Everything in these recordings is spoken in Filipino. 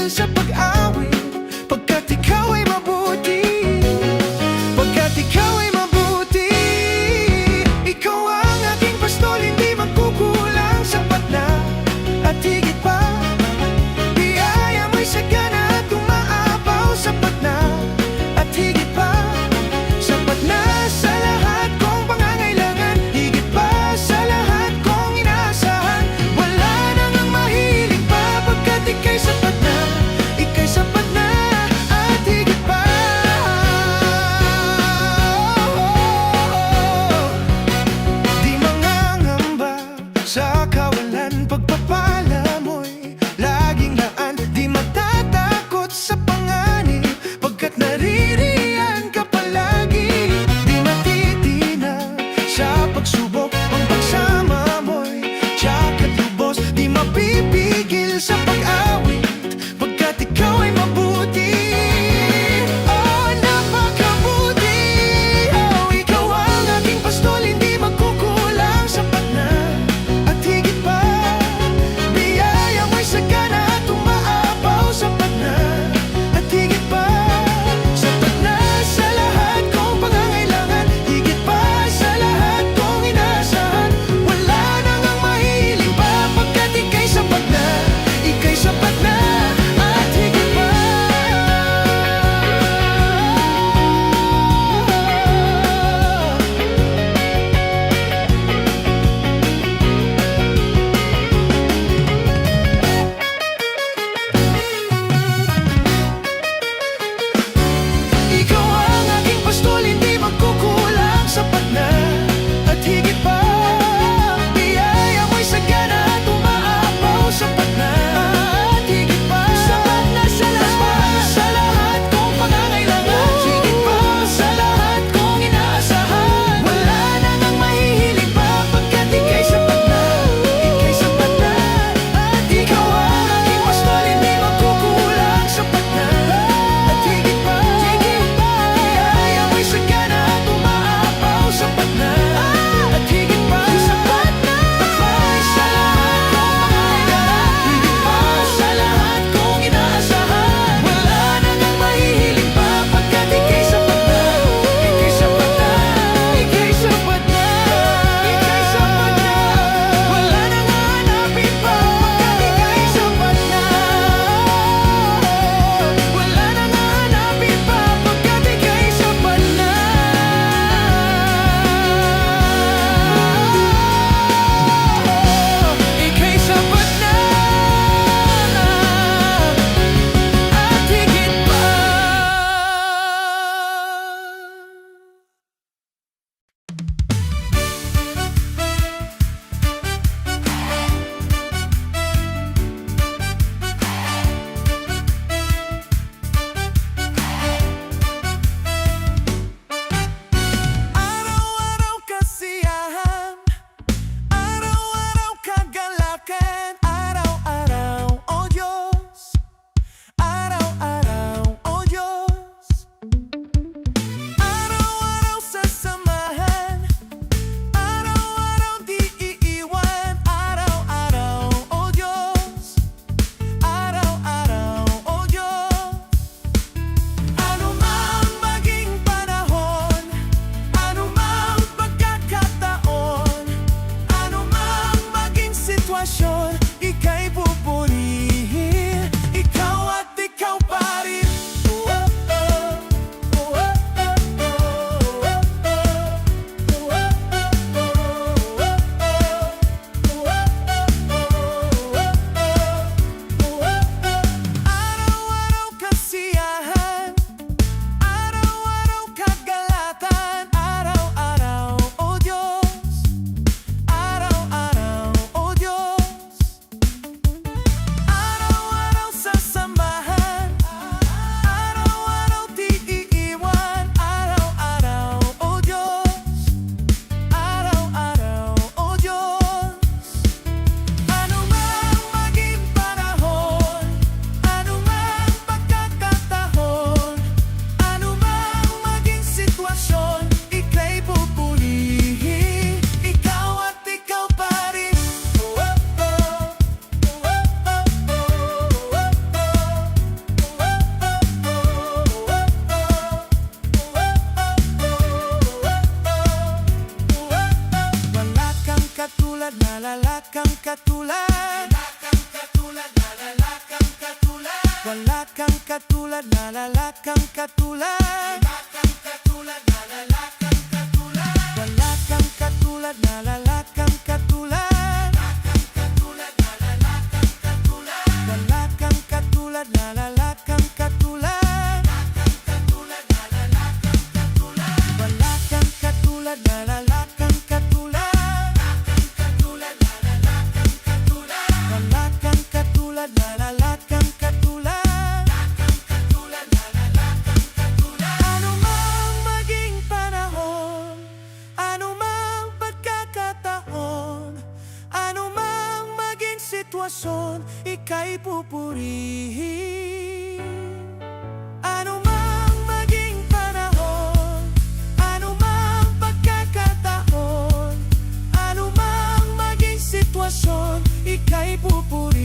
sa pag-awit, pagkat ikaw ay mabuti. Pagkat ikaw ay mabuti. Ikaw ang aking pastol, hindi magkukulang. Sapat na at higit pa. Biyaya mo'y sagana at umaapaw. Sapat na at higit pa. Sapat na sa lahat kong pangangailangan, higit pa sa lahat kong inaasahan. Wala nang ang mahiling pa, pagkat ika'y sapat na, ika'y sapat na at higit pa. Di mangangamba sa kawalan, pagpapala mo'y laging laan. Di matatakot sa panganib, pagkat naririyan ka palagi. Di matitina sa pagsubok, ang pagsama mo'y tiyak at lubos. Di mapipigil sa pag-awit, pagkat ikaw ay mabuti. Oh, napakabuti. Oh, ikaw ang aking pastol, hindi magkukulang. Sapat na at higit pa. Biyaya mo'y sagana at umaapaw. Sapat na at higit pa. Sapat na sa lahat kong pangangailangan, higit pa sa lahat kong inaasahan. Wala nang ang mahiling pa, pagkat ika'y sapat na, ika'y sapat na at higit pa. Ikaw ang aking pastol, hindi magkukulang. Sapat na at higit pa. Biyaya mo'y sagana at umaapaw. Sapat na at higit pa. Sapat na sa lahat kong pangangailangan, higit pa sa lahat kong inaasahan. Wala nang ang mahihiling pa, pagkat ika'y sapat na, ika'y sapat na. At ikaw ang aking pastol, hindi magkukulang. Sapat na at higit pa. Biyaya mo'y sagana at umaapaw. Sapat na at higit pa. Sapat na sa lahat kong pangangailangan, higit pa sa lahat kong inaasahan. Wala nang ang mahihiling pa, pagkat ika'y sapat na, ika'y sapat na, ika'y sapat na, ika'y sapat na. Wala nang hahanapin pa, pagkat ika'y sapat na. Wala nang hahanapin pa, pagkat ika'y sapat na. Ika'y sapat na at higit pa. Araw-araw kasiyahan, araw-araw kagalakan, araw-araw, oh Diyos. Araw-araw, oh Diyos. Araw-araw sasamahan, araw-araw di iiwan, araw-araw, oh Diyos. Araw-araw, oh Diyos. Ano mang maging panahon, ano mang pagkakataon, ano mang maging sitwasyon, ika'y pupurihin. Ikaw at ikaw pa rin. Araw-araw kasiyahan, araw-araw kagalakan, araw-araw, oh Diyos. Araw-araw, oh Diyos. katulad, lalala kang katulad. Wala kang katulad, lalala kang katulad. Wala kang katulad, lalala kang katulad. Wala kang katulad, lalala kang katulad. Wala kang katulad, lalala kang katulad. Ano mang maging panahon, ano mang pagkakataon, ano mang maging sitwasyon, ika'y pupurihin. Ano mang maging panahon, ano mang pagkakataon, ano mang maging sitwasyon, ika'y pupurihin.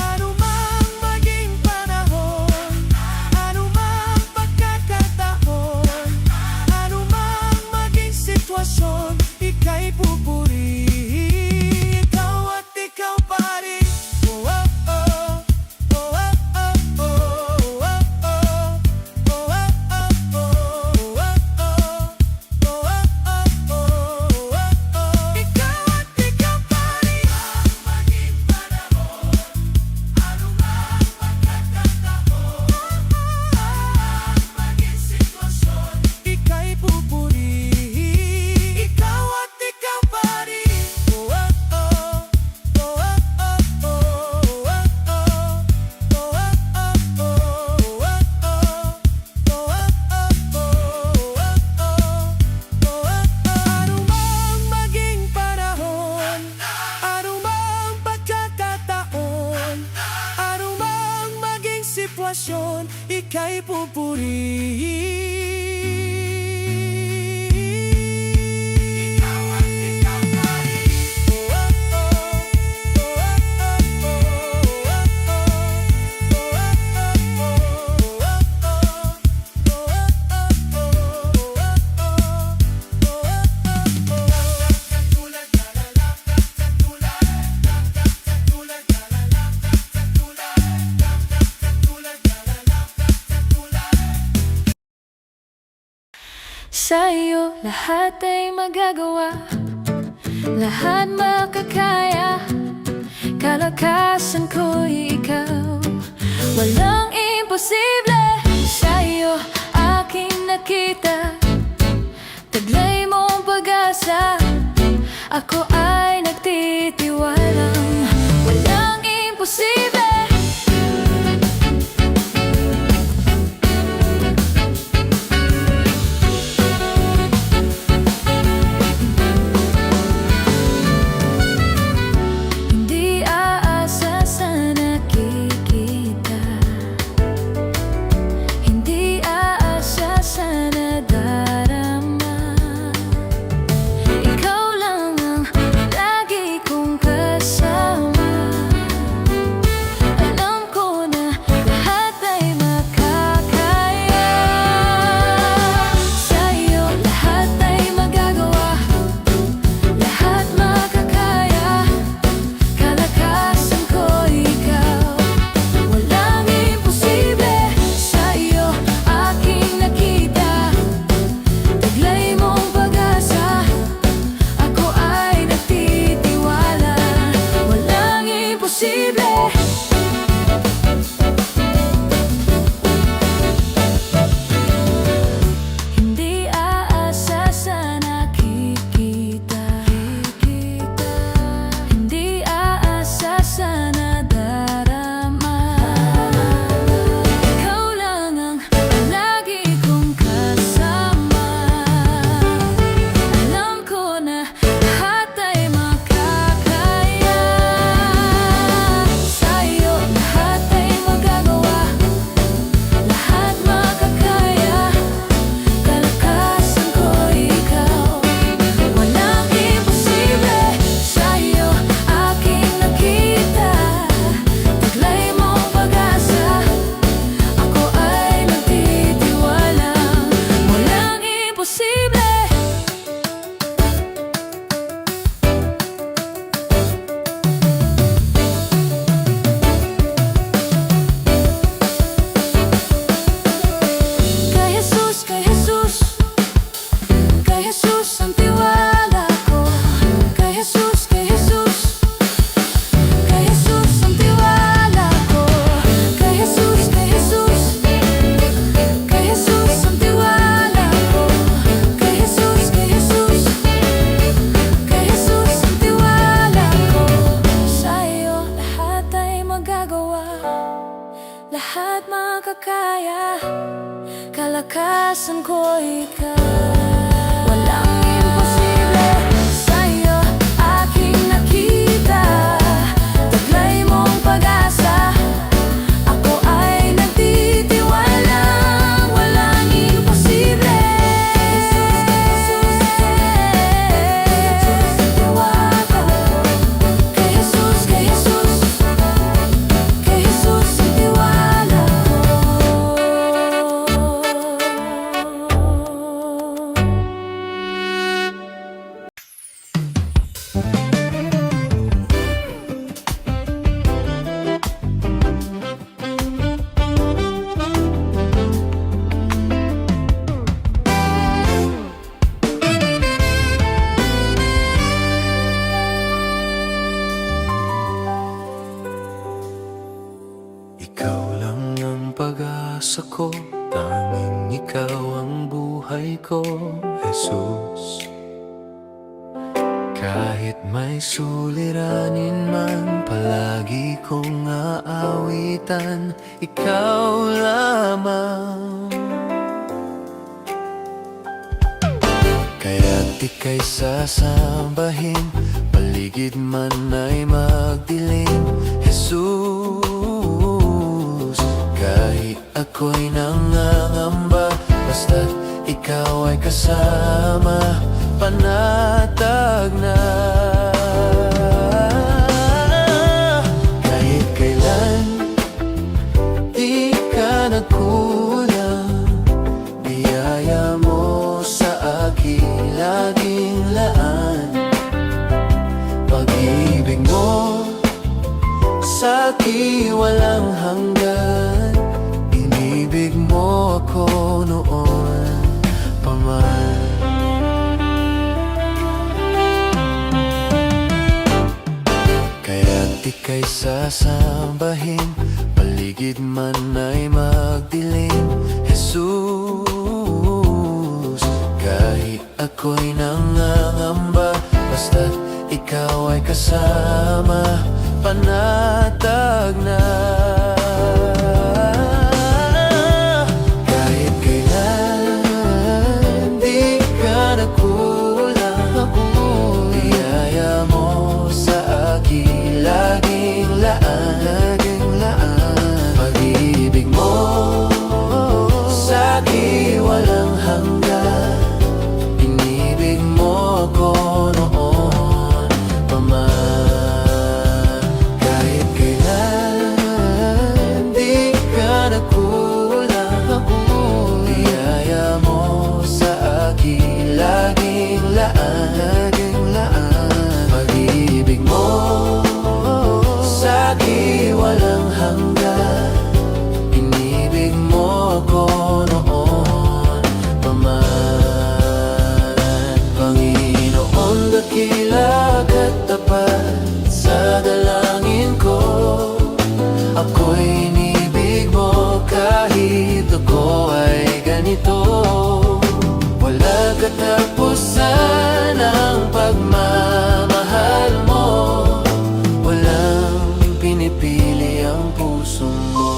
Ano mang maging panahon, ano mang pagkakataon, ano mang maging sitwasyon, ika'y pupurihin. Ikaw at ikaw pa rin. Oh, oh, oh. Oh, oh, oh, oh. Oh, oh, oh. Oh, oh, oh. Oh, oh, oh. Oh, oh, oh. Ikaw at ikaw pa rin. Maging panahon, ano mang pagkakataon, maging sitwasyon, ika'y pupurihin. Ikaw at ikaw pa rin. Oh, oh, oh. Oh, oh, oh, oh. Oh, oh, oh. Oh, oh, oh. Oh, oh, oh. Ano mang maging panahon, ano mang pagkakataon, ano mang maging sitwasyon, ika'y pupurihin. Ikaw at ikaw pa rin. Oh, oh, oh. Sa'yo lahat ay magagawa, lahat makakaya. Kalakasan ko'y ikaw, walang imposible. Sa'yo aking nakita, taglay mong pag-asa. Ako ay nagtitiwalang walang imposible. Hindi aasa sa nakikita, hindi aasa sa nadarama. Ikaw lang ang kalakasan ko ikaw. Walang imposible sa'yo aking nakita. Taglay mong pag-asa, ako ay nagtitiwala. Walang imposible. Kay Jesus, kay Jesus, kay Jesus ang tiwala ko. Ikaw lang ang pag-asa ko, tanging ikaw ang buhay ko, Jesus. Kahit may suliranin man, palagi kong aawitan, ikaw lamang. Kaya't ika'y sasambahin, paligid man ay magdilim, Jesus. Kahit ako'y nangangamba, basta't ikaw ay kasama, panatag na. Kahit kailan, di ka nagkulang, biyaya mo sa akin laging laan. Pag-ibig mo sa akin walang hanggan, inibig mo ako noon pa man. Kaya't ika'y sasambahin, paligid man ay magdilim, Jesus. Kahit ako'y nangangamba, basta't ikaw ay kasama, panatag na. Kahit kailan, di ka nagkulang, biyaya mo sa akin laging laan. Pag-ibig mo sa akin walang hanggan, inibig mo ako noon pa man. Kahit kailan, di ka nagkulang, biyaya mo sa akin laging laan. Pag-ibig mo sa akin walang hanggan, inibig mo ako noon pa man. Panginoon, dakila ka't tapat sa dalangin ko, ako'y inibig mo kahit ako ay ganito. Wala katapusan ang pagmamahal mo, walang pinipili ang puso mo.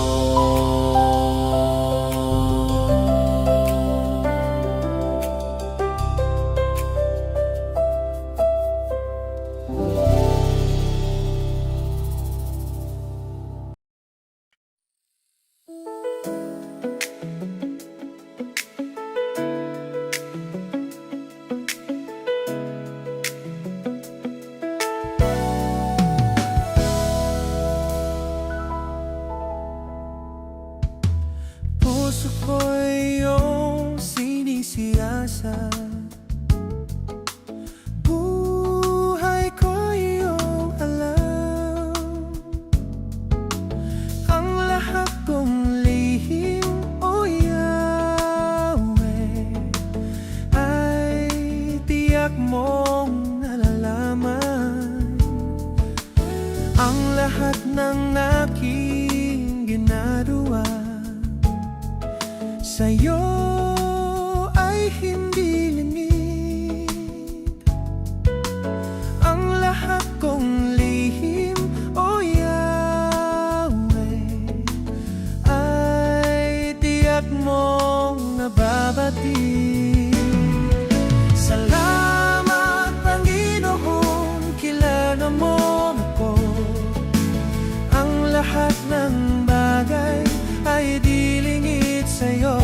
Puso ko'y iyong sinisiyasat, buhay ko'y iyong alam. Ang lahat kong lihim, o Yahweh, ay tiyak mong nalalaman. Ang lahat ng aking ginagawa sa'yo ay hindi limit. Ang lahat kong lihim, o Yahweh, ay tiyak mong nabasa. kilala mo ako. Ang lahat ng bagay ay dilingid sa'yo.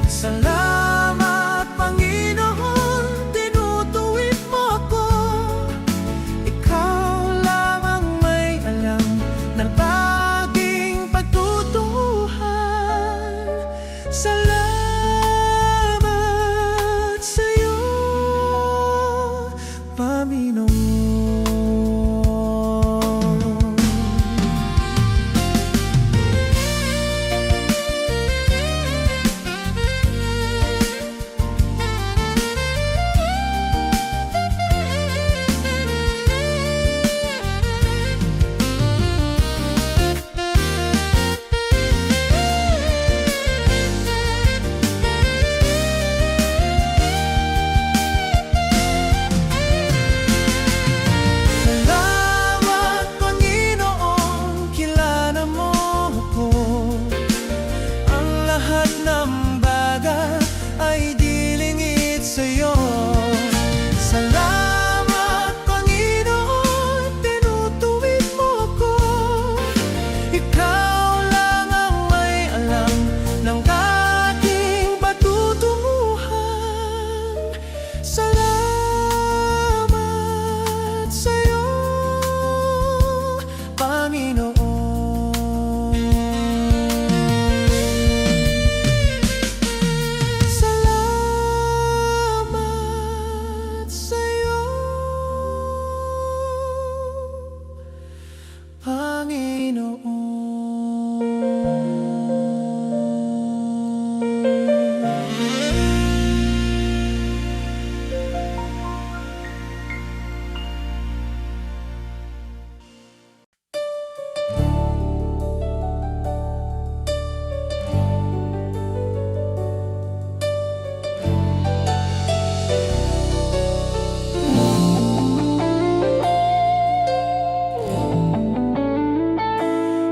Salamat, Panginoon, tinutuwid mo ako. Ikaw lamang may alam ng aking pagtutuhan. Salamat sa'yo, Panginoon. Salamat, Panginoon, kilala mo ako. Ang lahat ng bagay ay dilingid sa'yo. Salamat, Panginoon, tinutuwid mo ako. Ikaw lang ang may alam ng aking patutunguhan. Salamat sa'yo, Panginoon. Salamat sa'yo,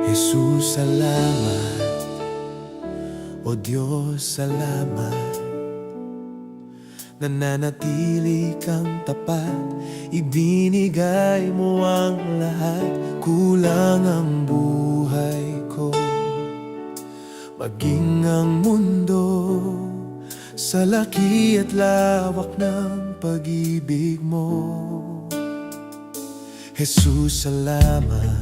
Jesus, salamat. O Diyos, salamat. Nananatili kang tapat, ibinigay mo ang lahat. Kulang ang buhay ko, maging ang mundo sa laki at lawak ng pag-ibig mo. Jesus, salamat.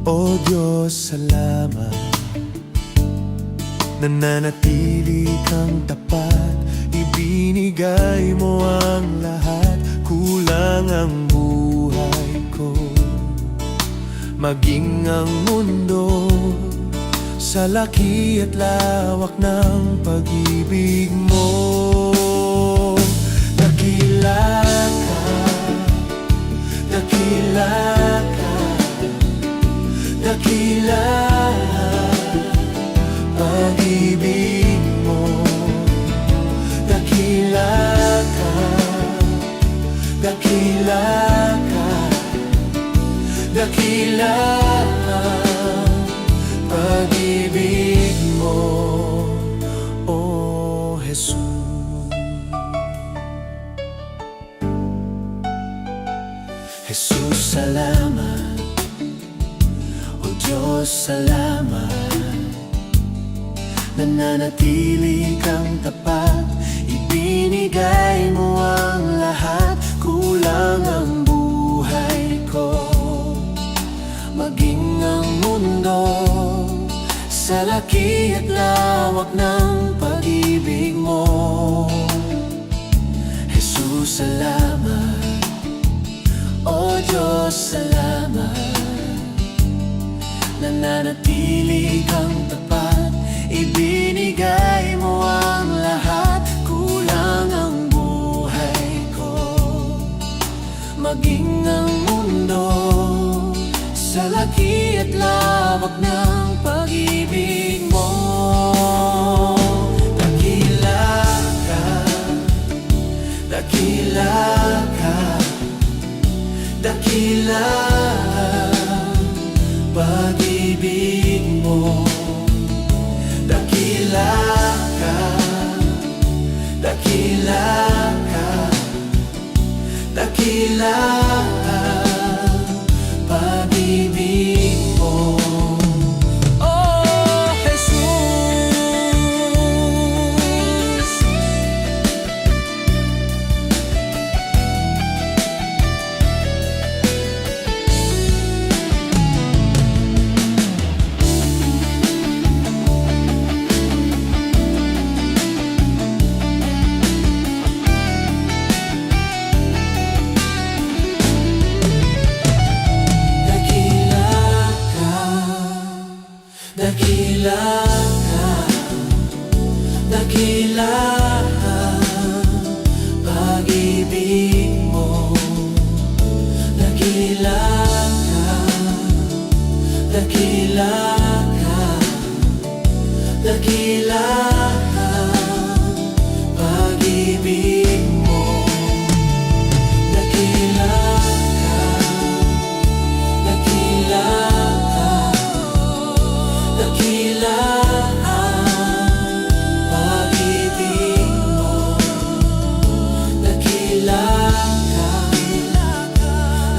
O Diyos, salamat. Nananatili kang tapat, ibinigay mo ang lahat. Kulang ang buhay ko, maging ang mundo sa laki at lawak ng pag-ibig mo. Dakila ka, dakila ka, dakila pag-ibig mo. Dakila ka, dakila ka, dakila pag-ibig mo, O Jesus. Jesus, salamat. O Diyos, salamat. Nananatili kang tapat, ibinigay mo ang lahat. Kulang ang buhay ko, maging ang mundo sa laki at lawak ng pag-ibig mo. Jesus, salamat. O Diyos, salamat. Nananatili kang tapat, ibinigay mo ang lahat. Kulang ang buhay ko, maging ang mundo sa laki at lawak ng pag-ibig mo. Dakila ka, dakila ka, dakila pag-ibig mo. Dakila ka, dakila ka, dakila Dakila ka, dakila ang pag-ibig mo. Dakila ka, dakila ka, dakila ang pag-ibig mo. Dakila ka,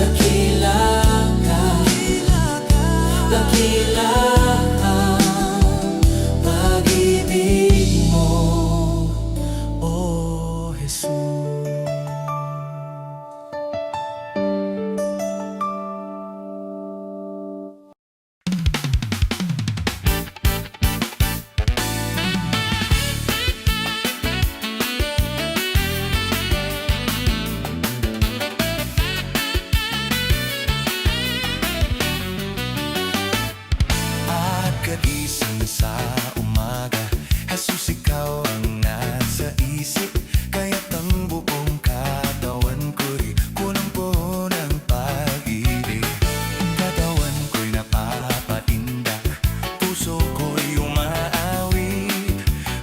dakila ka, dakila ang pag-ibig mo, oh Jesus. At kagising sa umaga, Jesus, ikaw ang nasa isip. Kaya't ang buong katawan ko'y punong-puno ng pag-ibig. Katawan ko'y napapatindak, puso ko'y umaawi.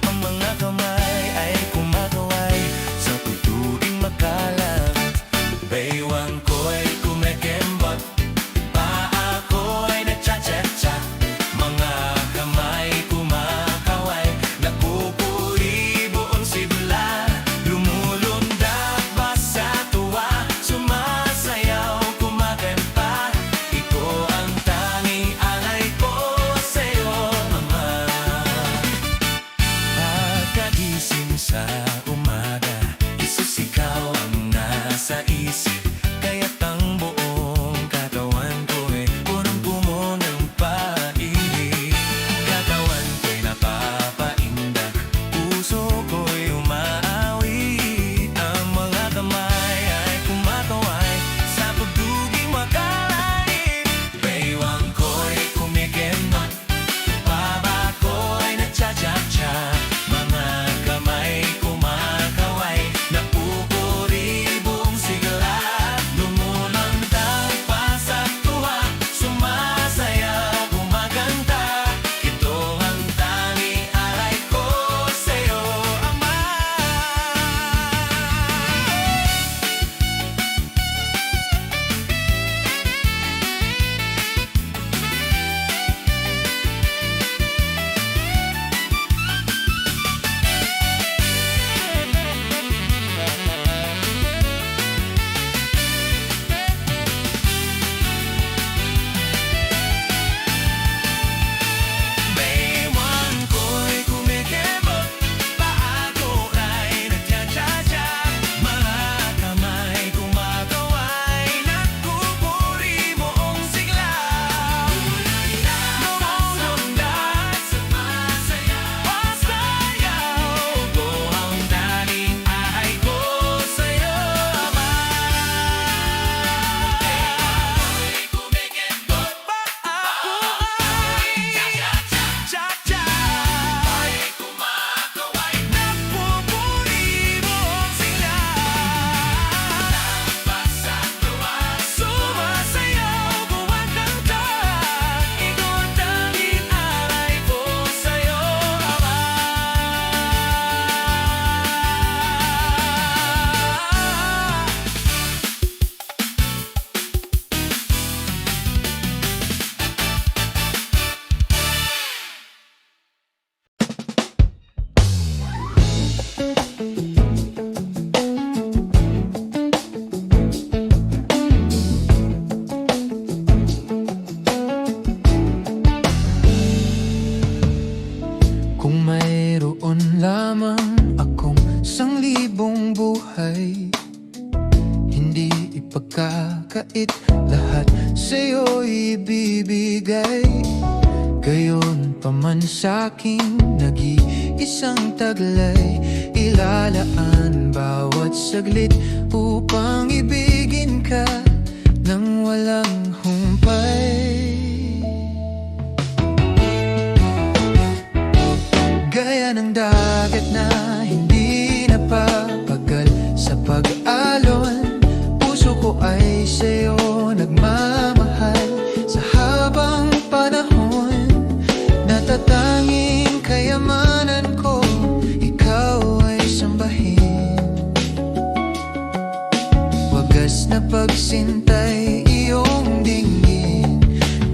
Ang mga kamay ay kumakaway sa tutuing makalat. Baywang ko'y kumekembot, paa ko'y nagcha-cha-cha. Mga kamay kumakaway, napupuri buong sigla. Lumulundag ba sa tuwa, sumasayaw, kumakanta. Ito ang tanging alay ko sa'yo, Ama. Pagkagising sa umaga, Jesus, ikaw ang nasa isip. Kaya't ang buong katawan ko'y punong-puno ng pag-ibig. Katawan ko'y napapaindak, puso ko'y umaawi. Ang mga kamay ay kumakaway sa pagduging makalain. Baywang ko'y kumikemot, baba ko'y nagcha-cha-cha. Mga kamay kumakaway, napupuri buong sigla. Lumunantang pa sa tuwa, sumasayaw, kumakanta. Ito ang tanging alay ko sa'yo, Ama. Baywang ko'y kumikemot, paa ko ay nagcha-cha-cha. Mga kamay kumakaway, nagpupuri buong sigla. Lumulundag, sumasayaw, pasayaw ko ang tanging alay ko sa'yo, Ama. Baywang ko'y kumikemot, paa ko ay cha-cha-cha. Ay kumakaway, napupuri buong sigla. Lumulundag pa sa tuwa, sumasayaw, kumakanta. Ikaw ang tanging alay ko sa'yo, Ama. Kung mayroon lamang akong 1,000 buhay, hindi ipagkakait, lahat sa'yo ibibigay. Gayon pa man sa'king nag-iisang taglay, ilalaan bawat saglit upang ibigin ka ng walang humpay. Gaya ng dagat na hindi napapagal sa pag-alon, puso ko ay sa'yo nagmamahal sa habang panahon. pagsintay iyong dingin,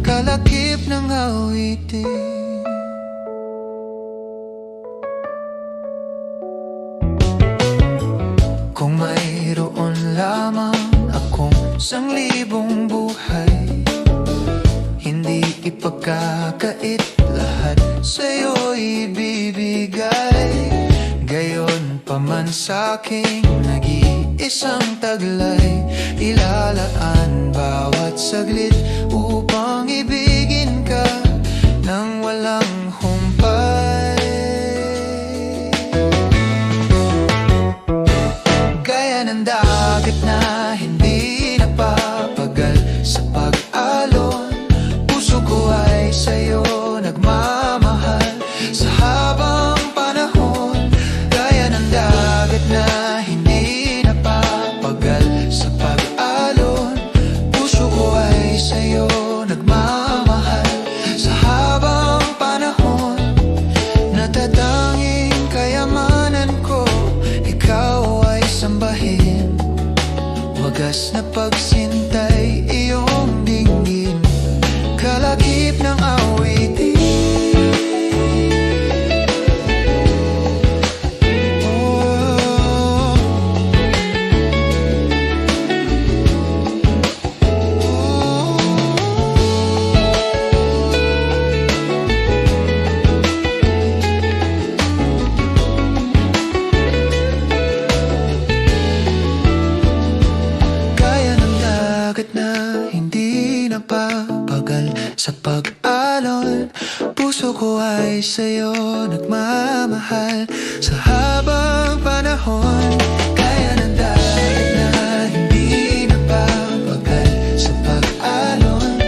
kalakip ng awitin. Kung mayroon lamang akong 1,000 buhay, hindi ipagkakait, lahat sa'yo ibibigay. Gayon pa man sa'king nag-iisang taglay, ilalaan bawat saglit upang ibigin ka nang walang humpay. Gaya ng dagat na hindi napapagal sa pag-alon, puso ko ay sa'yo nagmamahal sa habang panahon. Gaya ng dagat na hindi napapagal sa pag-alon, puso ko ay sa'yo nagmamahal sa habang panahon. Natatanging kayamanan ko, ikaw ay sambahin. Wagas na pagsintay iyong dinggin, kalakip ng awitin. Kaya ng dagat na hindi napapagal sa pag-alon, puso ko ay sa'yo nagmamahal sa habang panahon. Kaya ng dagat na hindi napapagal sa pag-alon,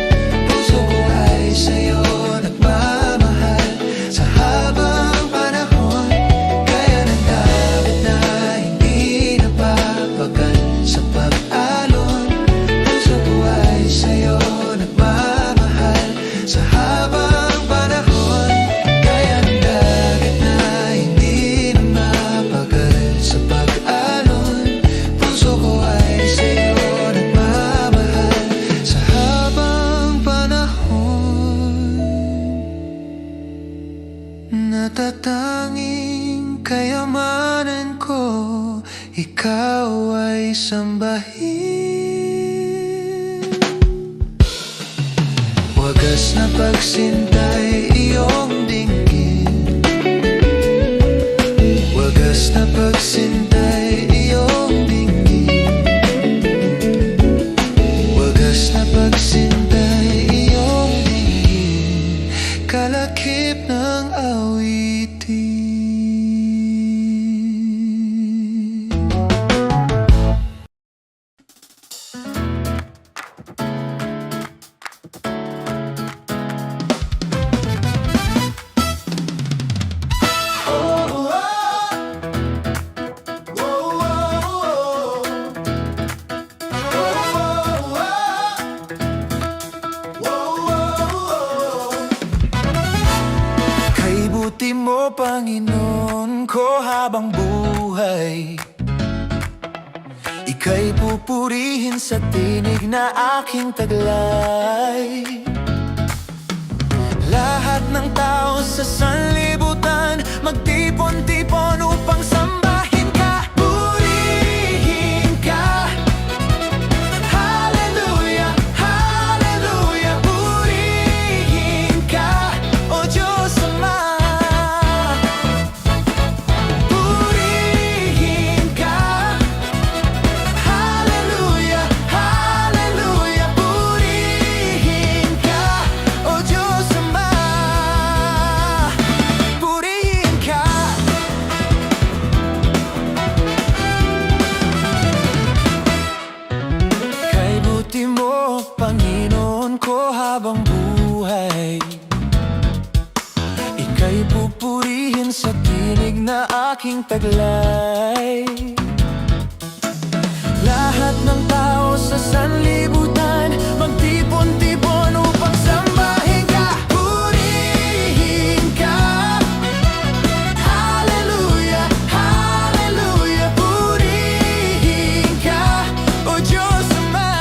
puso ko ay sa'yo nagmamahal sa habang panahon. Kaya ng dagat na hindi napapagal sa pag-alon, puso ko ay sa'yo nagmamahal sa habang panahon. Kaya ng dagat na hindi napapagal sa pag-alon, puso ko ay sa'yo nagmamahal sa habang panahon. Natatanging kayamanan ko, ikaw ay sambahin. Wagas na pagsintay iyong dinggin, wagas na pagsintay iyong dinggin, wagas na pagsintay iyong dinggin, kalakip ng awitin. Kay buti mo, Panginoon ko, habang buhay, ika'y pupurihin sa tinig na aking taglay. Lahat ng tao sa sanlibutan magtipon-tipon upang sambahin ka, purihin ka. Hallelujah, hallelujah, purihin ka, O Diyos Ama. Purihin ka. Hallelujah, hallelujah, purihin ka, O Diyos Ama. Purihin ka. Kay buti mo, Panginoon ko, habang buhay, ika'y pupurihin sa tinig na aking taglay. Lahat ng tao sa sanlibutan magtipon-tipon upang sambahin ka, purihin ka. Hallelujah, hallelujah, purihin ka, O Diyos Ama.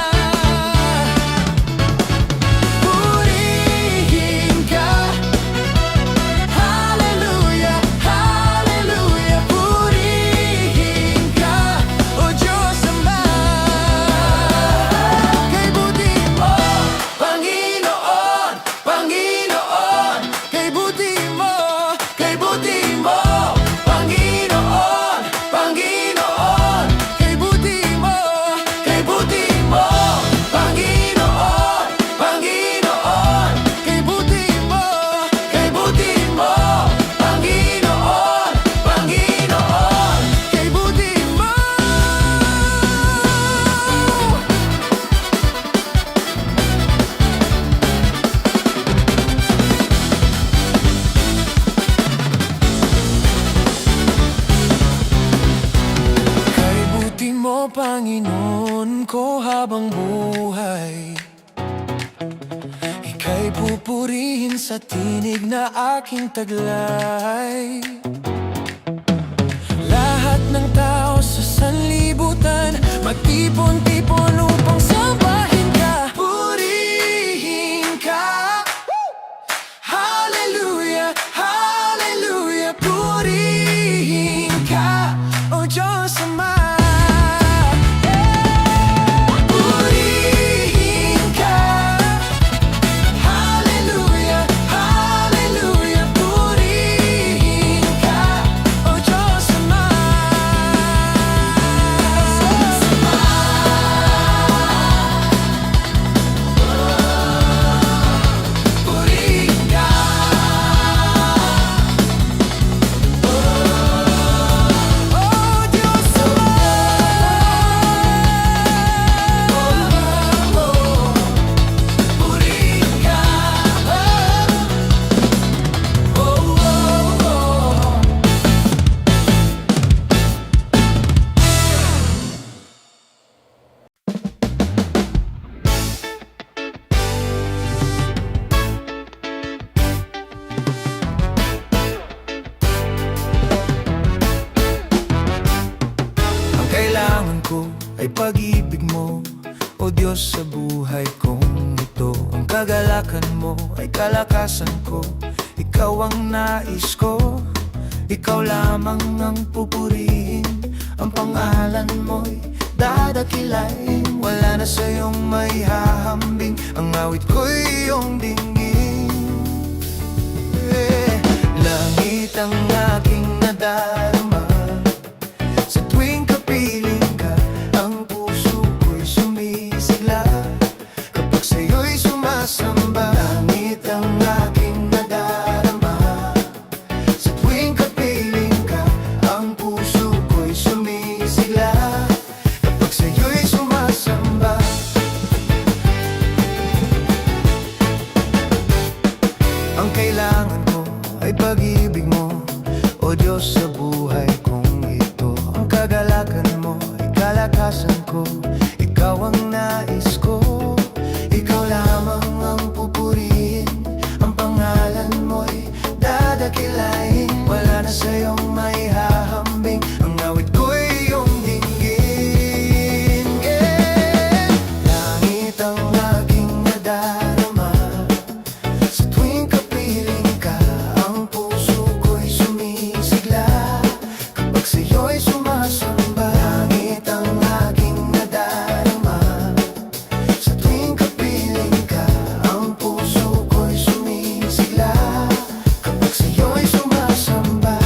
sa tinig na aking taglay. Lahat ng tao sa sanlibutan magtipon-tipon upang sambahin ka, purihin ka. Hallelujah, hallelujah, purihin ka, O Diyos Ama. Purihin ka. Hallelujah, hallelujah, purihin ka, O Diyos Ama. Purihin ka. O Diyos Ama. Purihin ka. Ang kailangan ko ay pag-ibig mo, O Diyos, sa buhay kong ito. Ang kagalakan mo ay kalakasan ko, Ikaw ang nais ko, Ikaw lamang ang pupurihin. Ang pangalan mo'y dadakilain, wala na sa'yong may hahambing. Ang awit ko'y iyong dinggin. Langit ang aking nadarama, sa tuwing kapiling ka, ang puso ko'y sumisigla. Kapag sa'yo'y sumasamba, langit ang aking nadarama, sa tuwing kapiling ka, ang puso ko'y sumisigla. Kapag sa'yo'y sumasamba. Ang kailangan ko ay pag-ibig mo, O Diyos, sa buhay kong ito. Ang kagalakan mo ay kalakasan ko, Ikaw ang nais ko, Ikaw lamang ang pupurihin. Ang pangalan mo'y dadakilain, wala na sa'yong may hahambing. Ang awit ko'y iyong dinggin. Langit ang aking nadarama, sa tuwing kapiling ka, ang puso ko'y sumisigla. Kapag sa'yo'y sumasamba, langit ang aking nadarama, sa tuwing kapiling ka, ang puso ko'y sumisigla. Kapag sa'yo'y sumasamba.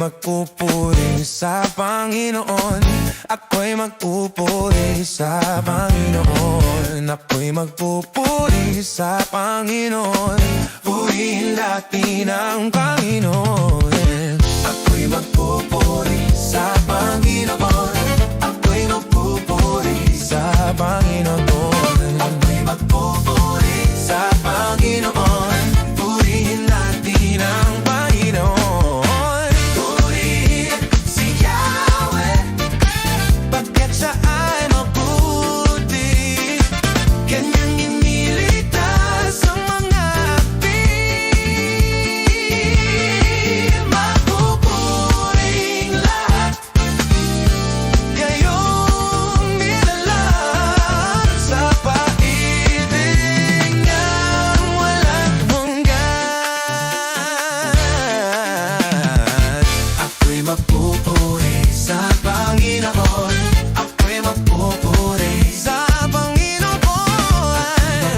magpupuri sa Panginoon. Ako'y magpupuri sa Panginoon. Ako'y magpupuri sa Panginoon. Purihin natin ang Panginoon. Ako'y magpupuri sa Panginoon. Ako'y magpupuri sa Panginoon. Ako'y magpupuri sa Panginoon. Purihin natin ang Panginoon. Purihin si Yahweh, pagkat siya ay mabuti. Kanyang iniligtas ang mga api. Mapupuring lahat ngayong nilalang sa pag-ibig niyang walang hanggan. Ako'y magpupuri sa Panginoon. Ako'y magpupuri sa Panginoon.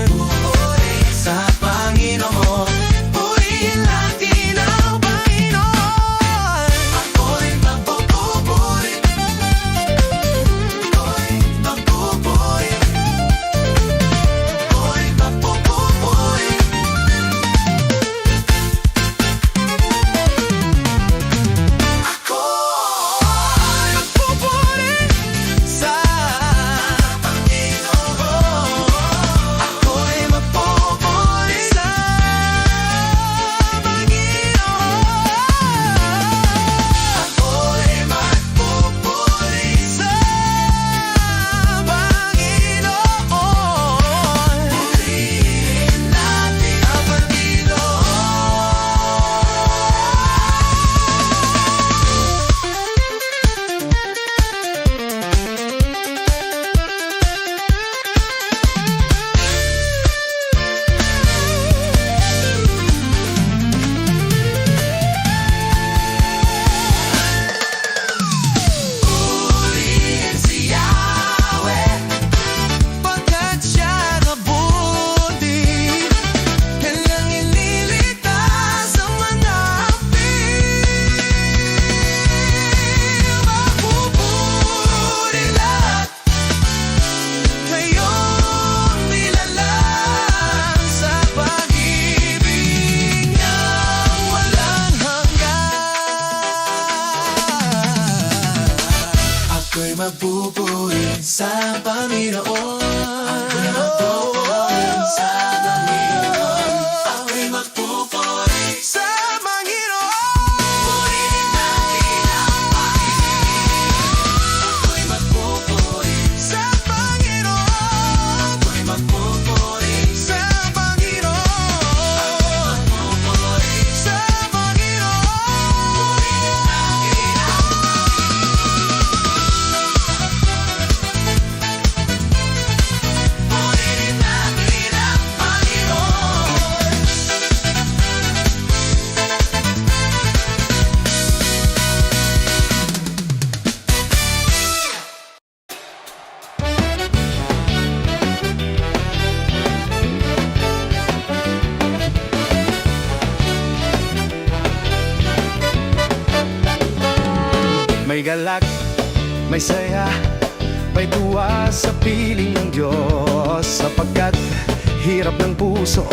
Magpupuri sa Panginoon. Purihin natin ang Panginoon. Ako'y magpupuri. Ako'y magpupuri. Ako'y magpupuri. Ako'y magpupuri sa Panginoon. Ako'y magpupuri sa Panginoon. Ako'y magpupuri sa Panginoon. Purihin natin ang Purihin si Yahweh, pagkat siya mabuti. Kanyang iniligtas ang mga api. Mapupuri lahat ngayong nilalang sa pag-ibig niyang walang hanggan. Ako'y magpupuri sa Panginoon. Ako'y magpupuri sa Panginoon. Ako'y magpupuri sa Panginoon. Purihin natin ang Panginoon. Ako'y magpupuri sa Panginoon. Ako'y magpupuri sa Panginoon. Ako'y magpupuri sa Panginoon. Purihin natin ang Purihin natin ang Panginoon. May galak, may saya, may tuwa sa piling ng Diyos, sapagkat hirap ng puso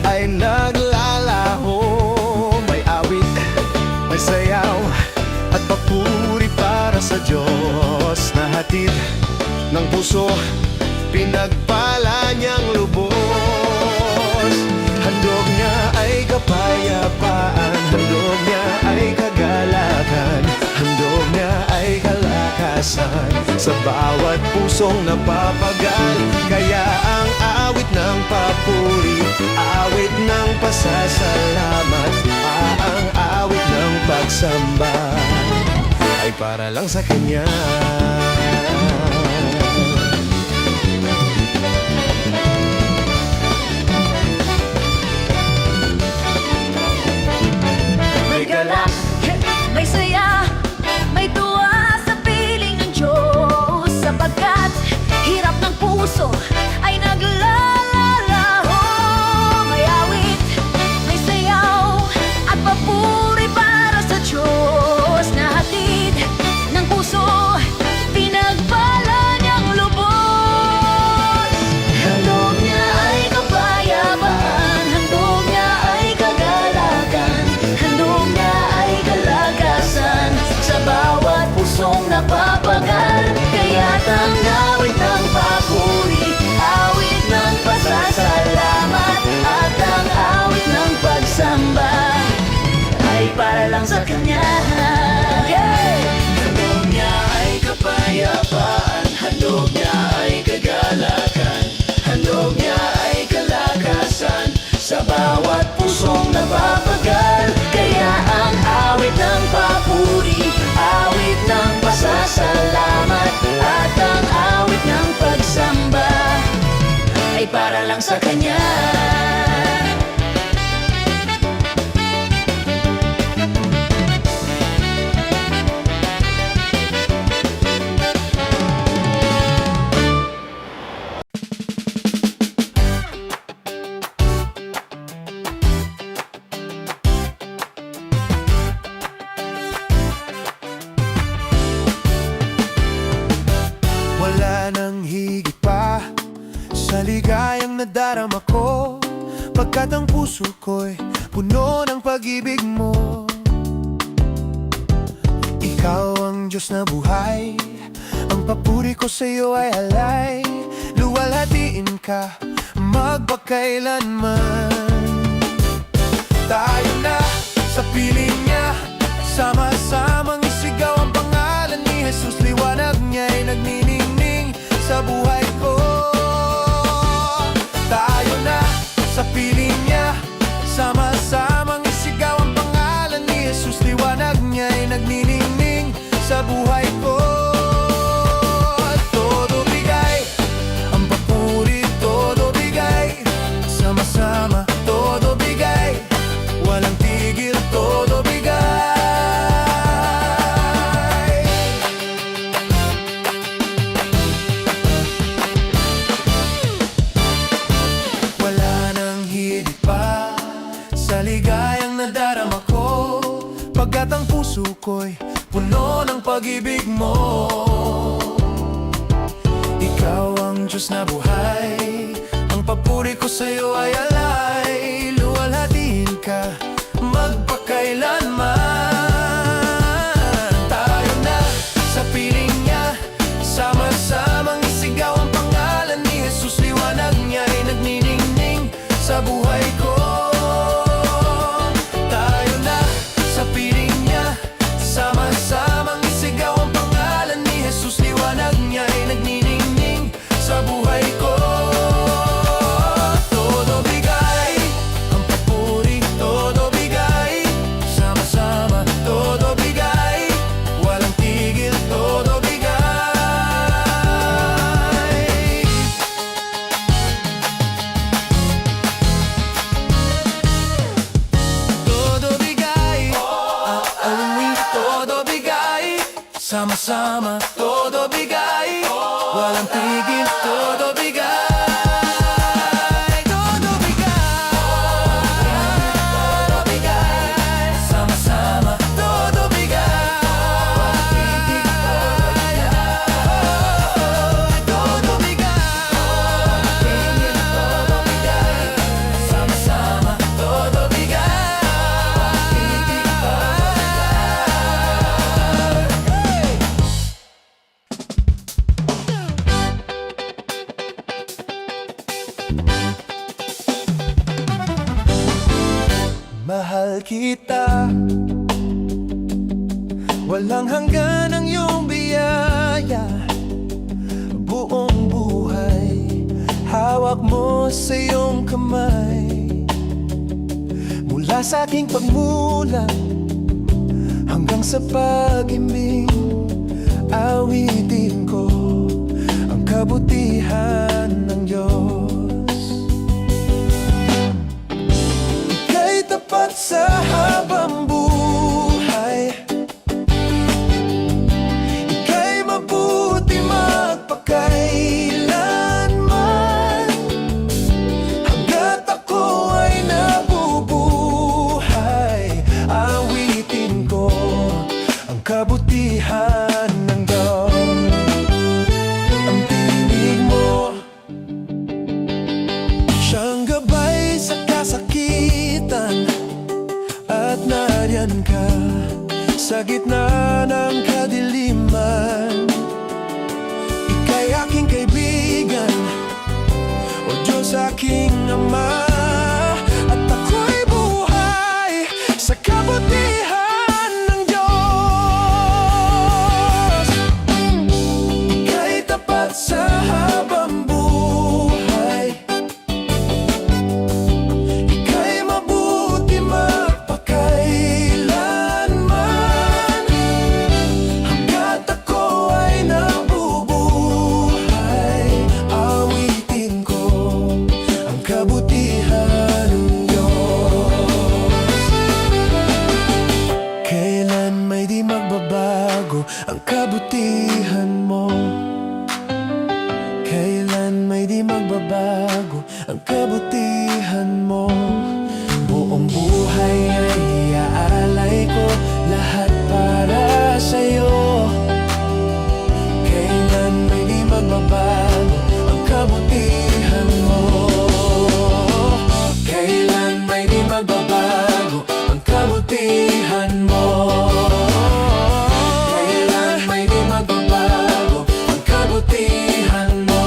ay naglalaho. May awit, may sayaw at papuri para sa Diyos, na hatid ng puso, pinagpala niyang lubos. Handog niya ay kapayapaan, handog niya ay kagalakan, handog niya ay kalakasan sa bawat pusong napapagal. Kaya ang awit ng papuri, awit ng pasasalamat, ang awit ng pagsamba ay para lang sa Kanya. May galak, may saya, may tuwa sa piling ng Diyos, sapagkat hirap ng puso ay naglalalaho. May awit, may sayaw at papuri para sa Diyos. sa Kanya. Wala nang higit pa sa ligayang nadarama ko, pagkat ang puso ko'y puno ng pag-ibig mo. Ikaw ang Diyos na buhay, ang papuri ko sa'yo ay alay. Luwalhatiin ka magpakailanman. Tayo na sa piling niya, sama-samang isigaw ang pangalan ni Jesus. Liwanag niya'y nagniningning sa buhay ko. Tayo na sa piling niya, sama-samang isigaw ang pangalan ni Jesus. Liwanag niya'y nagniningning sa buhay ko. Todo bigay, ang papuri, todo bigay. Sama-sama, todo bigay. Walang tigil, todo bigay. Wala nang higit pa sa ligayang nadarama ko, pagkat ang puso ko'y puno ng pag-ibig mo. Ikaw ang Diyos na buhay, ang papuri ko sa'yo ay alay. Luwalhatiin ka magpakailanman. Tayo na sa piling niya, sama-samang isigaw ang pangalan ni Jesus. Liwanag niya'y nagniningning sa buhay ko. Tayo na sa piling niya, sama-samang isigaw ang pangalan ni Jesus. Liwanag niya'y nagniningning sa buhay ko. Todo bigay, ang papuri, todo bigay. Sama-sama, todo bigay. Walang tigil, todo bigay. Todo bigay, aawi, todo bigay. Sama-sama, todo bigay. Walang tigil, todo bigay. Todo bigay, todo bigay. Sama-sama, todo bigay. Todo bigay, todo bigay. Sama-sama, todo mahal kita, walang hanggan ang iyong biyaya. Buong buhay, hawak mo sa iyong kamay. Mula sa aking pagmulang hanggang sa pag-ibig, awitin ko ang kabutihan ng Diyos. Ika'y tapat sa habang buhay, ika'y mabuti magpakailanman. Hanggat ako ay nabubuhay, awitin ko ang kabutihan ng Diyos. Ang tinig mo, siyang gabay sa kasakitan, at nariyan ka sa gitna ng kadiliman. Ika'y aking kaibigan, o Diyos aking Ama, at ako'y buhay sa kabutihan ng Diyos. Ika'y tapat sa habang buhay, ika'y mabuti magpakailanman. Hanggat ako ay nabubuhay, awitin ko ang kabutihan ng Diyos. Kailan may di magbabago ang kabutihan mo. Kailan may di magbabago ang kabutihan mo. Buong buhay ay iaalay ko, lahat para sa'yo. Kailan may di magbabago ang kabutihan mo. Kailan may di magbabago ang kabutihan mo. Kailan may di magbabago ang kabutihan mo.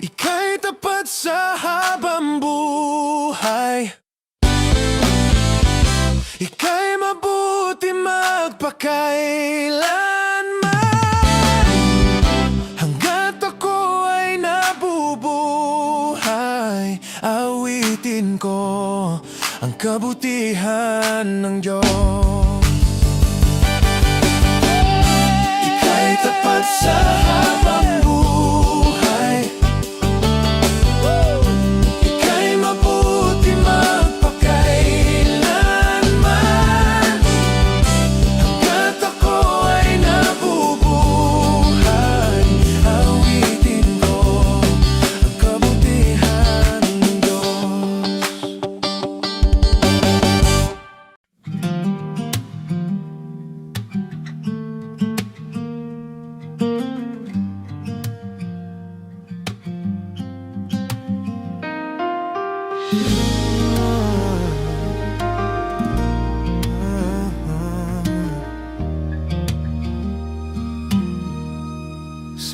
Ika'y tapat sa habang buhay. Ika'y mabuti magpakailanman. Hanggat ako ay nabubuhay, awitin ko ang kabutihan ng Diyos. Ika'y tapat sa habang buhay. Ika'y mabuti magpakailanman. Hanggat ako ay nabubuhay, awitin ko ang kabutihan ng Diyos.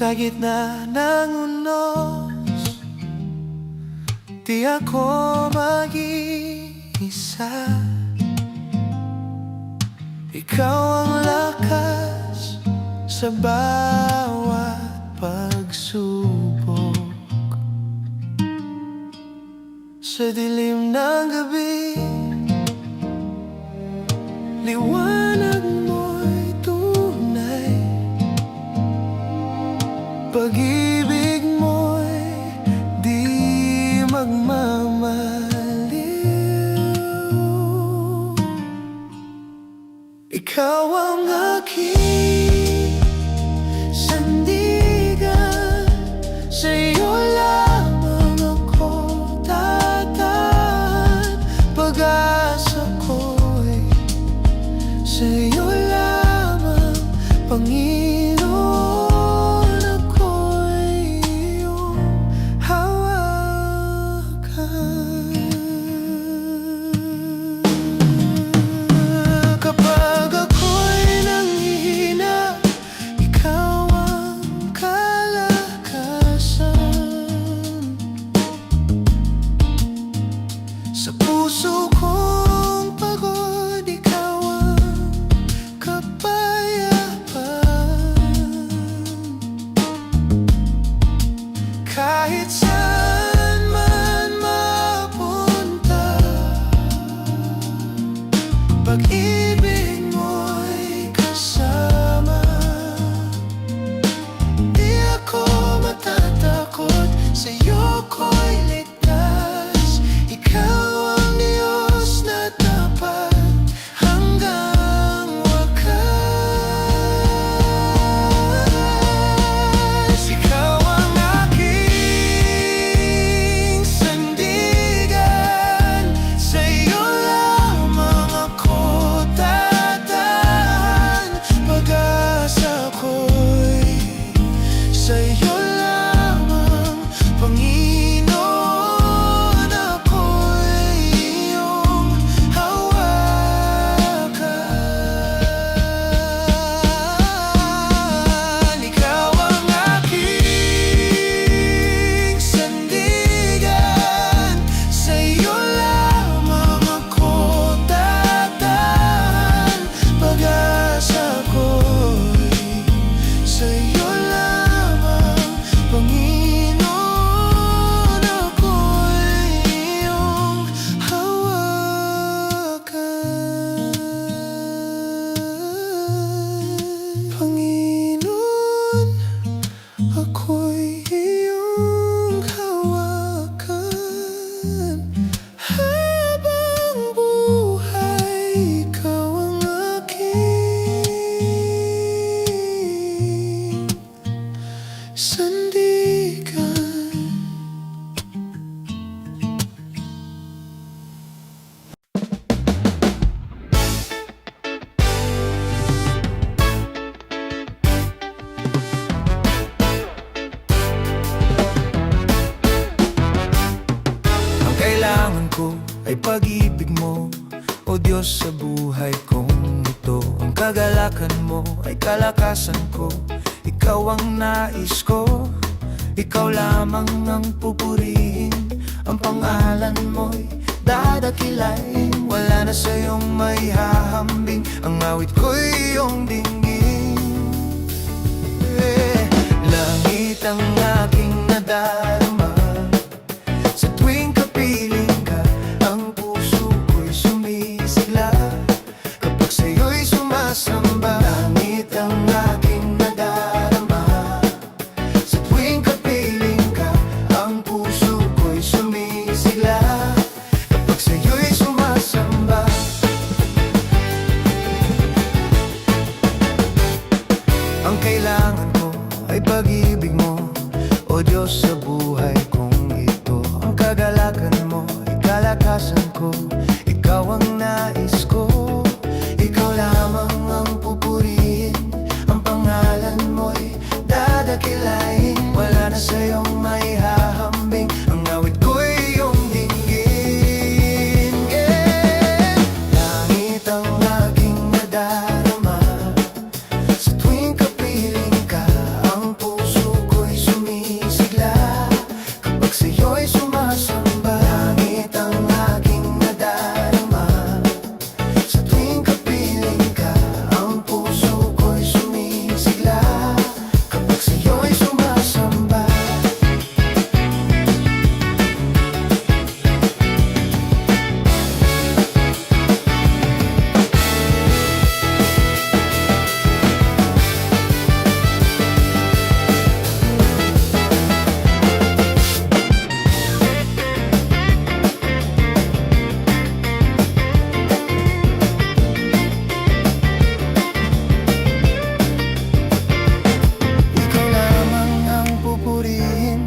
Sa gitna ng unos, di ako mag-iisa. Ikaw ang lakas sa bawat pagsubok. Sa dilim ng gabi, liwanag mo'y tunay. Pag-ibig mo'y di magmamaliw. Ikaw ang aking sandigan, sa'yo lamang ako tataan. Pag-asa ko'y sa'yo lamang, Panginoon. Sa puso kong pagod, ikaw ang kapayapaan. Kahit saan man mapunta, pag-ibig mo'y kasama. Di ako matatakot, sa'yo ko'y ligtas. Ikaw ang kailangan ko ay pag-ibig mo, o Diyos, sa buhay kong ito. Ang kagalakan mo ay kalakasan ko, ikaw ang nais ko, ikaw lamang ang pupurihin. Ang pangalan mo'y dadakilain, wala na sa'yong maihahambing. Ang awit ko'y iyong dinggin. Langit ang aking nadarama, sa tuwing kapiling ka, ang puso ko'y sumisigla kapag sa'yo'y sumasamba. Langit ang aking nadarama, sa tuwing kapiling ka, ang puso ko'y sumisigla kapag sa'yo'y sumasamba. Ang kailangan ko ay pag-ibig mo, o Diyos, sa buhay kong ito. Ang kagalakan mo ay kalakasan ko, ikaw ang nais ko, ikaw lamang ang pupurihin. Ang pangalan mo'y dadakilain, wala na sa'yong maihahambing. Ang awit ko'y iyong dinggin. Langit ang aking nadarama, sa tuwing kapiling ka, ang puso ko'y sumisigla kapag sa'yo'y sumasamba. Langit ang aking nadarama, sa tuwing kapiling ka, ang puso ko'y sumisigla kapag sa'yo'y sumasamba. Ikaw lamang ang pupurihin,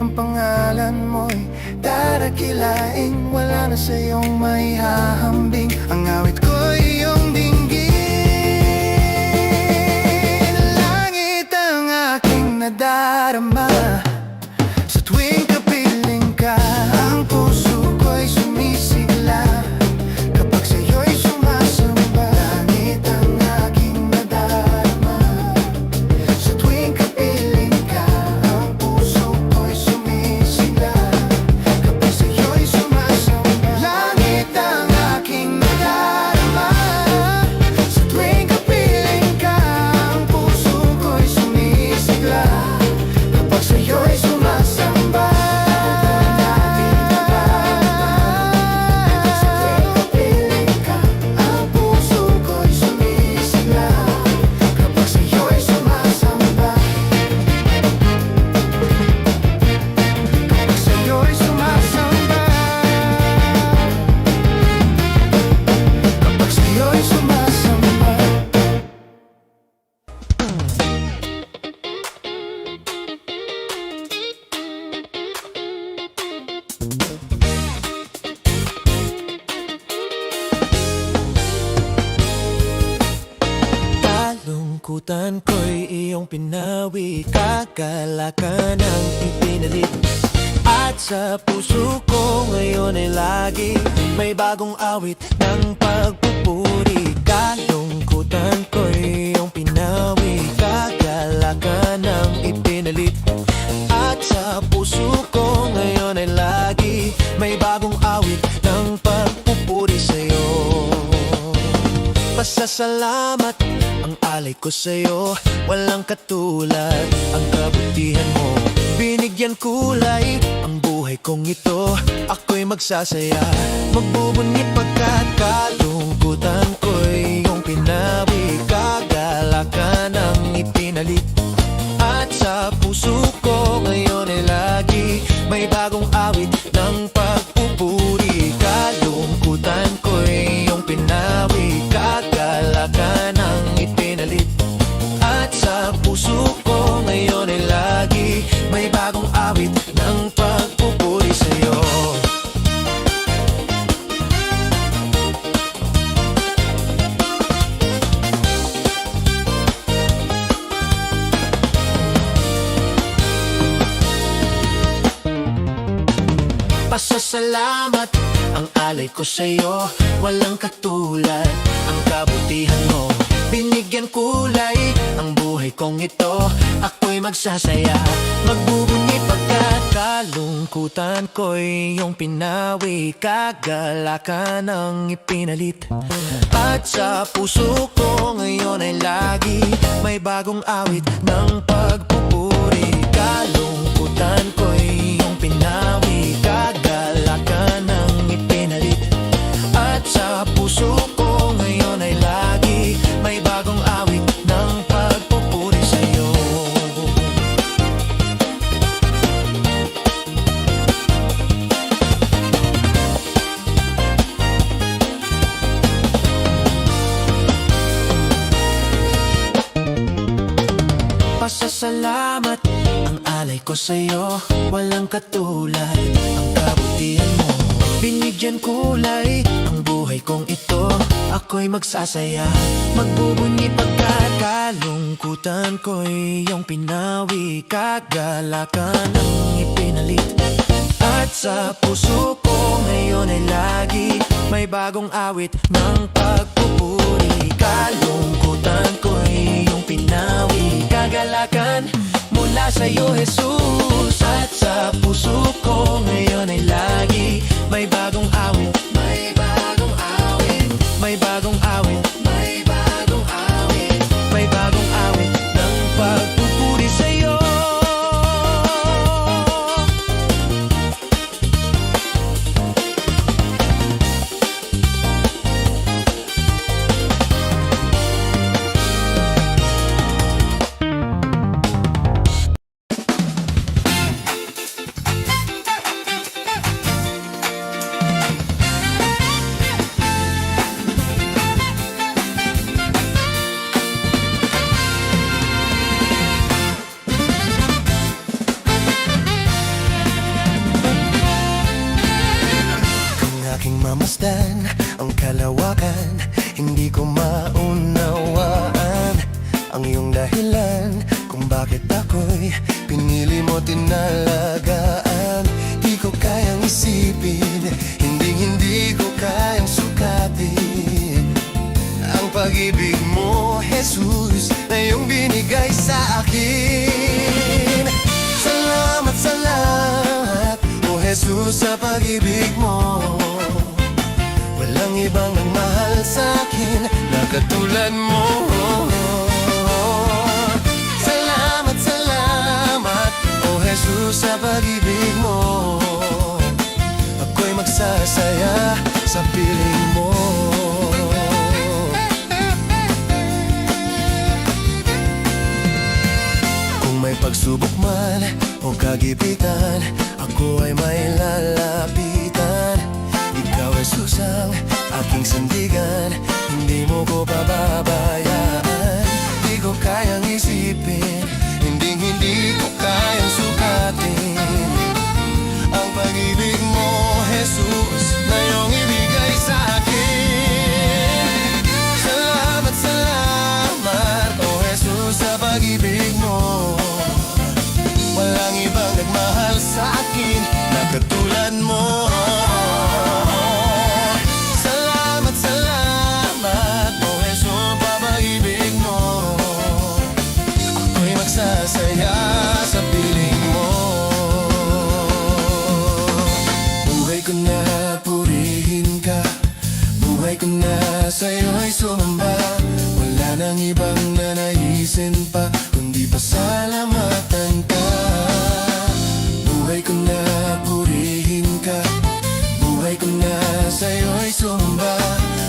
ang pangalan mo'y dadakilain, wala na sa'yong maihahambing. Ang awit ko'y iyong dinggin. Langit ang aking nadarama, sa tuwing kapiling ka, ang puso ko'y sumisigla kapag sa'yo'y sumasamba. Langit ang aking nadarama, sa tuwing kapiling ka, ang puso ko'y sumisigla kapag sa'yo'y sumasamba. Langit ang aking nadarama, sa tuwing kapiling ka, ang puso ko'y sumisigla kapag sa'yo'y sumasamba. Sa tuwing kapiling ka, ang puso ko'y sumisigla kapag sa'yo'y sumasamba. Kapag sa'yo'y sumasamba. Kapag sa'yo'y sumasamba. Kalungkutan ko'y iyong pinawi, kagalakan ang ipinalit. At sa puso ko ngayon ay lagi may bagong awit ng pagpupuri. Kalungkutan ko'y iyong pinawi, kagalakan ang ipinalit. At sa puso ko ngayon ay lagi may bagong awit ng pagpupuri sa'yo. Pasasalamat ang alay ko sa'yo, walang katulad ang kabutihan mo. Binigyan kulay ang buhay kong ito, ako'y magsasaya, magbubunyi pagkat kalungkutan ko'y iyong pinawi, kagalakan ang ipinalit. At sa puso ko ngayon ay lagi may bagong awit ng pagpupuri. Kalungkutan ko'y iyong pinawi, kagalakan ang ipinalit. At sa puso ko ngayon ay lagi may bagong awit ng pagpupuri sa'yo. Pasasalamat alay ko sa'yo, walang katulad. Ang kabutihan mo, binigyan kulay. Ang buhay kong ito, ako'y magsasaya. Magbubunyi pagkat kalungkutan ko'y iyong pinawi. Kagalakan ang ipinalit. At sa puso ko ngayon ay lagi may bagong awit ng pagpupuri. Kalungkutan ko'y iyong pinawi. Kagalakan ang ipinalit. At sa puso ko ngayon ay lagi may bagong awit ng pagpupuri sa'yo. Pasasalamat ang alay ko sa'yo, walang katulad. Ang kabutihan mo, binigyan kulay. Ang buhay kong ito, ako'y magsasaya. Magbubunyi pagkat kalungkutan ko'y iyong pinawi. Kagalakan ang ipinalit. At sa puso ko ngayon ay lagi may bagong awit ng pagpupuri. Kalungkutan ko'y iyong pinawi. Kagalakan mula sa'yo, Jesus. At sa puso ko ngayon ay lagi may bagong awit. May bagong awit. May bagong awit. May bagong awit. May bagong awit ng pagpupuri sa'yo. Mamasdan ang kalawakan, hindi ko maunawaan ang iyong dahilan kung bakit ako'y pinili mo tinalagaan. Di ko kayang isipin, hindi ko kayang sukatin ang pag-ibig mo, Jesus, na iyong binigay sa akin. Salamat, salamat, oh Jesus, sa pag-ibig mo. Walang ibang nagmahal sa'kin na katulad mo. Salamat, salamat, oh Jesus, sa pag-ibig mo. Ako'y magsasaya sa piling mo. Kung may pagsubok man o kagipitan, ako ay may lalapitan. Ikaw, Jesus, ang aking sandigan, hindi mo ko pababayaan. Di ko kayang isipin, hindi ko kayang sukatin ang pag-ibig mo, Jesus, na iyong ibigay sa akin. Salamat, salamat, oh Jesus, sa pag-ibig mo. Walang ibang nagmahal sa akin na katulad mo. Sasaya sa piling mo. Buhay ko na purihin ka, buhay ko na sa'yo'y sumamba. Wala nang ibang nanaisin pa, kundi pasalamatan ka. Buhay ko na purihin ka, buhay ko na sa'yo'y sumamba.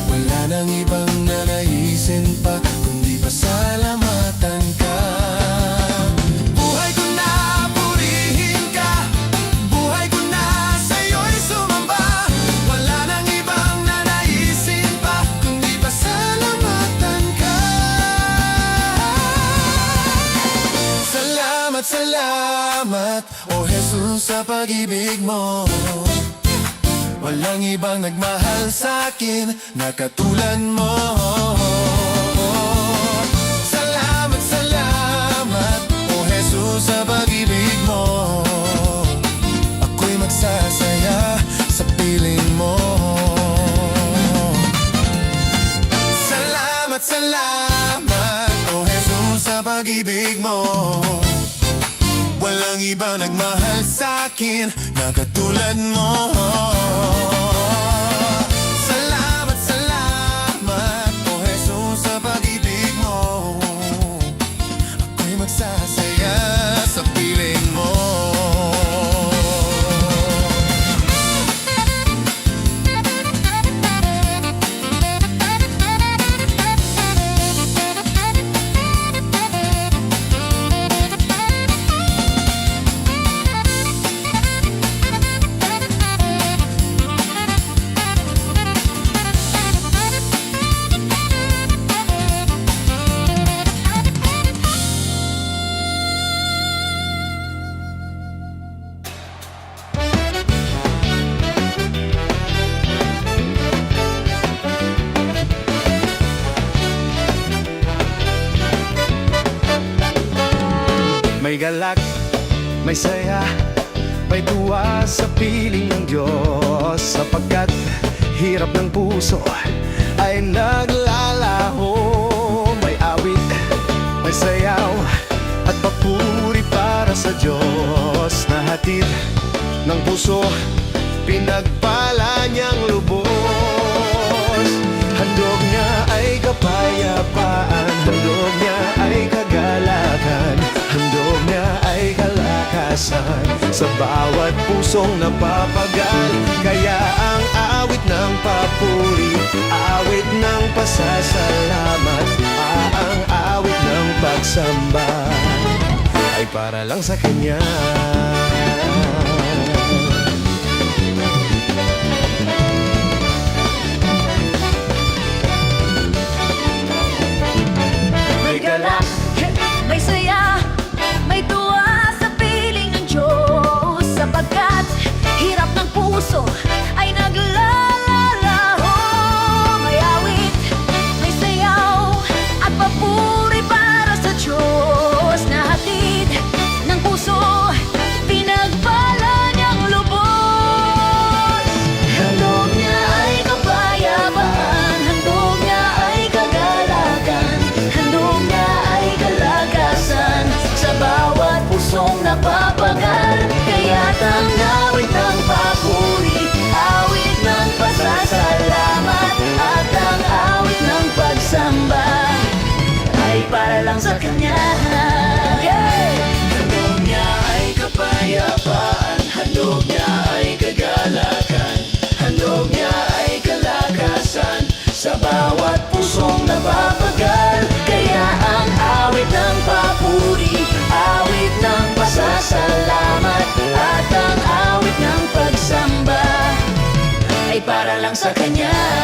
Wala nang ibang nanaisin pa, kundi pasalamatan ka. Salamat, oh Jesus, sa pag-ibig mo. Walang ibang nagmahal sa'kin na katulad mo. Salamat, salamat, oh Jesus, sa pag-ibig mo. Ako'y magsasaya sa piling mo. pag-ibig mo. Walang iba nagmahal sa'kin na katulad mo. Salamat, salamat, O Jesus, sa pag-ibig mo. Ako'y magsasaya sa piling mo. May galak, may saya, may tuwa sa piling ng Diyos. Sapagkat hirap ng puso ay naglalaho. May awit, may sayaw at papuri para sa Diyos. Na hatid ng puso, pinagpala niyang lubos. Handog niya ay kapayapaan, handog niya ay kagalakan, handog niya ay kalakasan sa bawat pusong napapagal. Kaya ang awit ng papuri, awit ng pasasalamat, ang awit ng pagsamba ay para lang sa Kanya. May galak, may saya, may tuwa sa piling ng Diyos. Sapagkat hirap ng puso ay naglalalaho. May awit, may sayaw at papuri para sa Diyos. Na hatid ng puso, pinagpala niyang lubos. Handog niya ay kapayapaan, handog niya ay kagalakan, handog niya ay kalakasan sa bawat pusong napapagal. Kaya't ang awit ng papuri, awit ng pasasalamat, at ang awit ng pagsamba ay para lang sa Kanya. Handog niya ay kapayapaan, handog niya ay kagalakan, handog niya ay kalakasan sa bawat pusong napapagal. Kaya ang awit ng papuri, awit ng pasasalamat, at ang awit ng pagsamba ay para lang sa Kanya.